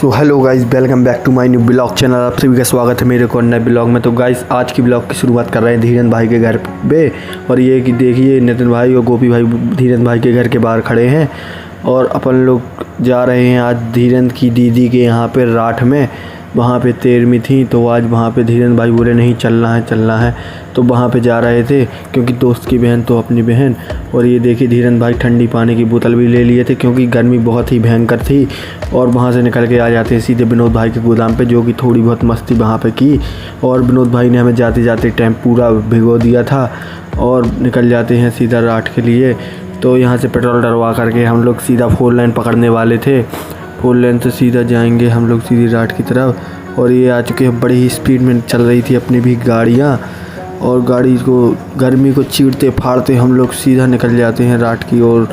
So hello guys, welcome back to my new blog channel. आप सभी का स्वागत है मेरे को नए ब्लॉग में। तो गाइस आज की ब्लॉग की शुरुआत कर रहे हैं धीरेन्द्र भाई के घर पे। और ये कि देखिए नितिन भाई और गोपी भाई धीरेन्द्र भाई के घर के बाहर खड़े हैं और अपन लोग जा रहे हैं आज धीरेन्द्र की दीदी के यहाँ पे राठ में। वहाँ पे 13वीं थी तो आज वहाँ पे धीरेन्द्र भाई बोले नहीं चलना है तो वहाँ पे जा रहे थे क्योंकि दोस्त की बहन तो अपनी बहन। और ये देखिए धीरेन्द्र भाई ठंडी पानी की बोतल भी ले लिए थे क्योंकि गर्मी बहुत ही भयंकर थी। और वहाँ से निकल के आ जाते हैं सीधे विनोद भाई के गोदाम पे, जो कि थोड़ी बहुत मस्ती वहाँ पे की। और विनोद भाई ने हमें जाते जाते टाइम पूरा भिगो दिया था और निकल जाते हैं सीधा राठ के लिए। तो यहाँ से पेट्रोल डलवा करके हम लोग सीधा 4 लाइन पकड़ने वाले थे। 4 लाइन से सीधा जाएंगे हम लोग सीधी राठ की तरफ। और ये आ चुके हैं, बड़ी ही स्पीड में चल रही थी अपनी भी गाड़ियाँ। और गाड़ी को गर्मी को चीरते फाड़ते हम लोग सीधा निकल जाते हैं राठ की ओर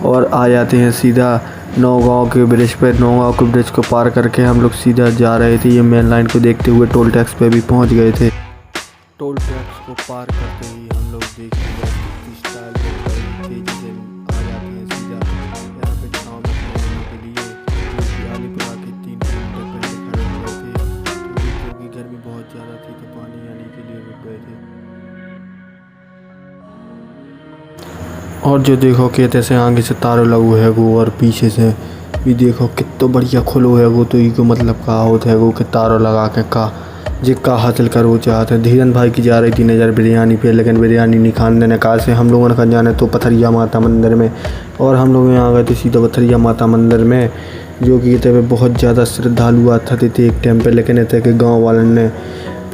और आ जाते हैं सीधा नौगांव के ब्रिज पे। नौगांव के ब्रिज को पार करके हम लोग सीधा जा रहे थे। ये मेन लाइन को देखते हुए टोल टैक्स पे भी पहुंच गए थे। टोल टैक्स को पार करते ही हम लोग देखते और जो देखो कहते से आगे से तारो लगो है गो और पीछे से भी देखो कितना बढ़िया खुलो है गो। तो ये मतलब कहा होता है गो कि तारो लगा के का जिक्का हासिल करो चाहते हैं। धीरेन्द्र भाई की जा रही थी नज़र बिरयानी पे, लेकिन बिरयानी नहीं खाने ने कहा से हम लोगों ने जाने तो पथरिया माता मंदिर में। और हम लोग यहाँ गए थे सीधा पथरिया माता मंदिर में, जो कि इतने बहुत ज़्यादा श्रद्धालु आते थे एक टाइम पे। लेकिन इतने के गाँव वालों ने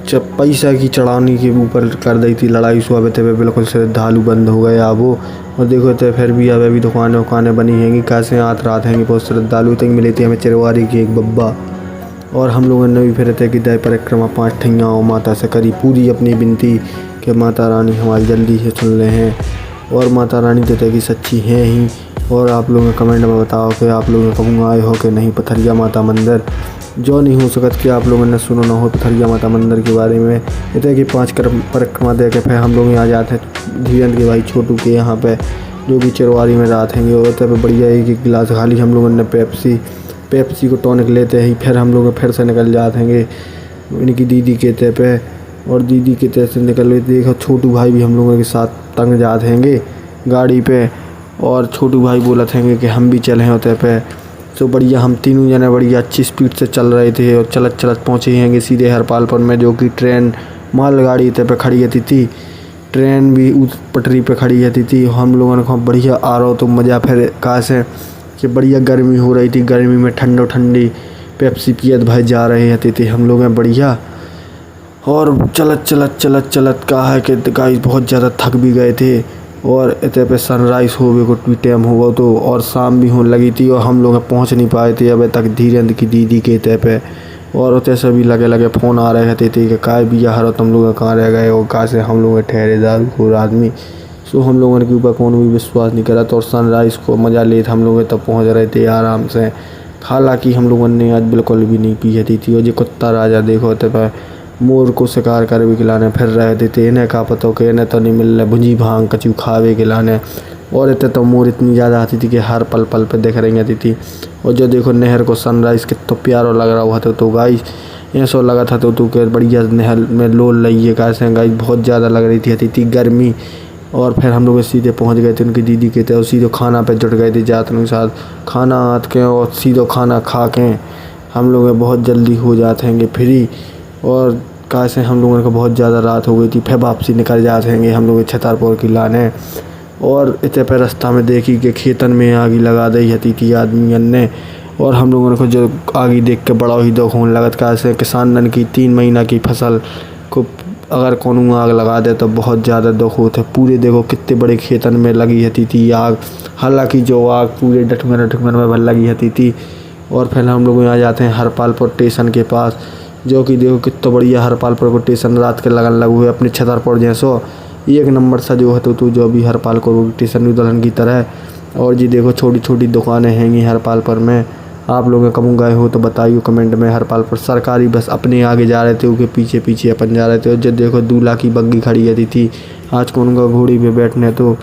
जब पैसा की चढ़ाने के ऊपर कर दी थी लड़ाई, सो अब पे बिल्कुल श्रद्धालु बंद हो गए अब वो। और देखो तो फिर भी अब दुकानें बनी हैंगी कैसे आत रात हैंगी बहुत श्रद्धालु तक मिली थी हमें चिरवारी की एक बब्बा। और हम लोगों ने भी फिर थे कि दय परिक्रमा 5 ठैया और माता से करी पूरी अपनी विनती कि माता रानी हमारी जल्दी से सुन ले हैं। और माता रानी तो कि सच्ची हैं ही। और आप लोग कमेंट में बताओ कि आप लोग कहूँगा आए हो कि नहीं पथरिया माता मंदिर। जो नहीं हो सकता कि आप लोगों ने सुना ना हो पथरिया माता मंदिर के बारे में। इतने कि 5 परिक्रमा दे के फिर हम लोग यहाँ जाते हैं धीरेन्द्र के भाई छोटू के यहाँ पे, जो कि चिरवारी में रात हैंगे। और इतने बढ़िया एक गिलास खाली हम लोगों ने पेप्सी को टॉनिक लेते ही फिर हम लोग फिर से निकल जाते हैं इनकी दीदी के तय पे। और दीदी के तय से निकल देखो छोटू भाई भी हम लोगों के साथ तंग जाते हैंगे गाड़ी पे। और छोटू भाई बोला थे कि हम भी चले होते पे। तो बढ़िया हम तीनों जने बढ़िया अच्छी स्पीड से चल रहे थे और चलत पहुँचे हैंगे सीधे हरपालपुर में, जो कि ट्रेन मालगाड़ी तय पे खड़ी रहती थी। ट्रेन भी उस पटरी पे खड़ी रहती थी। हम लोगों ने कहा बढ़िया आ रहा हो तो मज़ा। फिर कहा से कि बढ़िया गर्मी हो रही थी, गर्मी में ठंडी पेप्सी पियत भाई जा रहे थे हम लोग हैं बढ़िया। और चलत कहा है कि गाइस बहुत ज़्यादा थक भी गए थे। और इतने पे सनराइज़ होवे को भी टाइम हुआ तो और शाम भी होने लगी थी और हम लोग पहुंच नहीं पाए थे अभी तक धीरेन्द्र की दीदी के तय पे। और उतने से भी लगे फ़ोन आ रहे थे कि काय भी हरो तुम लोग कहाँ रह गए और कहाँ से हम लोग ठहरे दारू आदमी। सो हम लोगों के ऊपर कौन भी विश्वास नहीं करा। तो और सनराइज़ को मज़ा ले हम लोग तब पहुँच रहे थे आराम से। हालांकि हम लोगों ने आज बिल्कुल भी नहीं पी थी। और जो कुत्ता राजा देखो तो मोर को शिकार कर भी खिलाने फिर रहे थे। इन्हें का पता कि इन्हें तो नहीं मिल रहा भुंजी भांग कचू खावे खिलाने। और इतने तो मोर इतनी ज़्यादा आती थी कि हर पल पे देख रही आती थी। और जो देखो नहर को सनराइज़ कितना प्यारा लग रहा हुआ था। तो गाइस ऐसा लगा था तो के बढ़िया नहर में लोल रही है कैसे गाइस बहुत ज़्यादा लग रही थी गर्मी। और फिर हम लोग सीधे पहुंच गए थे उनकी दीदी के थे। सीधे खाना पे जुट गए थे जातों के साथ खाना आत के। और सीधे खाना खा के हम लोग बहुत जल्दी हो जाते हैं फ्री। और कैसे हम लोगों को बहुत ज़्यादा रात हो गई थी फिर वापसी निकल जाते हैं हम लोग छतरपुर की लाने। और इतने पे रास्ता में देखी कि खेतन में आगी लगा दी थी आदमी ने। और हम लोगों को जो आगे देख के बड़ा ही दुख होने लगा कैसे किसानन की 3 महीना की फसल को अगर कौन आग लगा दे तो बहुत ज़्यादा दुख होते। पूरे देखो कितने बड़े खेतन में लगी थी आग। हालांकि जो आग पूरे डटमन में लगी थी। और फिर हम लोग यहाँ जाते हैं हरपालपुर स्टेशन के पास, जो कि देखो कितना बढ़िया हरपालपुर स्टेशन रात के लगन लगे हुए अपने छतरपुर जैसो एक नंबर सा जो है तो जो भी हरपालपुर स्टेशन दुल्हन की तरह। और जी देखो छोटी छोटी दुकानें हैंगी हरपालपुर में। आप लोग कब गए हो तो बताइए कमेंट में। हरपालपुर सरकारी बस अपने आगे जा रहे थे उसके पीछे अपन जा रहे थे। और जो देखो दूल्हा की बग्गी खड़ी रहती थी आज कौन का घोड़ी पे बैठने तो।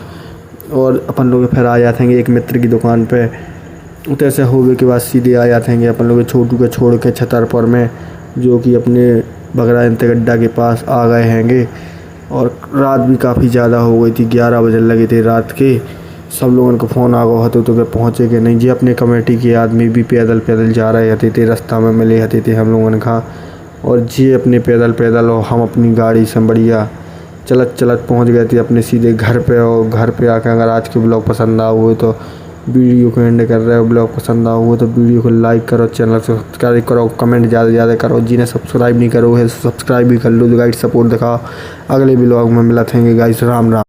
और अपन लोग फिर आ जाते हैं एक मित्र की दुकान पे। तो ऐसे होवे के बाद सीधे आ जाते हैं अपन लोग छोटू के छोड़ के छतरपुर में, जो कि अपने बगरा इंतगड्डा के पास आ गए हैंगे। और रात भी काफ़ी ज़्यादा हो गई थी, 11 बजे लगे थे रात के। सब लोगों को फ़ोन आ गया तो के पहुँचे कि नहीं जी। अपने कमेटी के आदमी भी पैदल पैदल जा रहे थे, रास्ता में मिले थे हम लोगों ने कहा। और जी अपने पैदल पैदल और हम अपनी गाड़ी से बढ़िया चलत चलत पहुँच गए थे अपने सीधे घर पे। और घर पे आकर अगर आज के ब्लॉग पसंद आ हुए तो वीडियो को एंड कर रहे हो। ब्लॉग पसंद आ हुआ तो वीडियो को लाइक करो, चैनल को सब्सक्राइब करो, कमेंट ज़्यादा से ज़्यादा करो। जिन्हें सब्सक्राइब नहीं करो है सब्सक्राइब भी कर लो, गाइड सपोर्ट दिखाओ। अगले ब्लॉग में मिलते हैं गाइस, राम राम।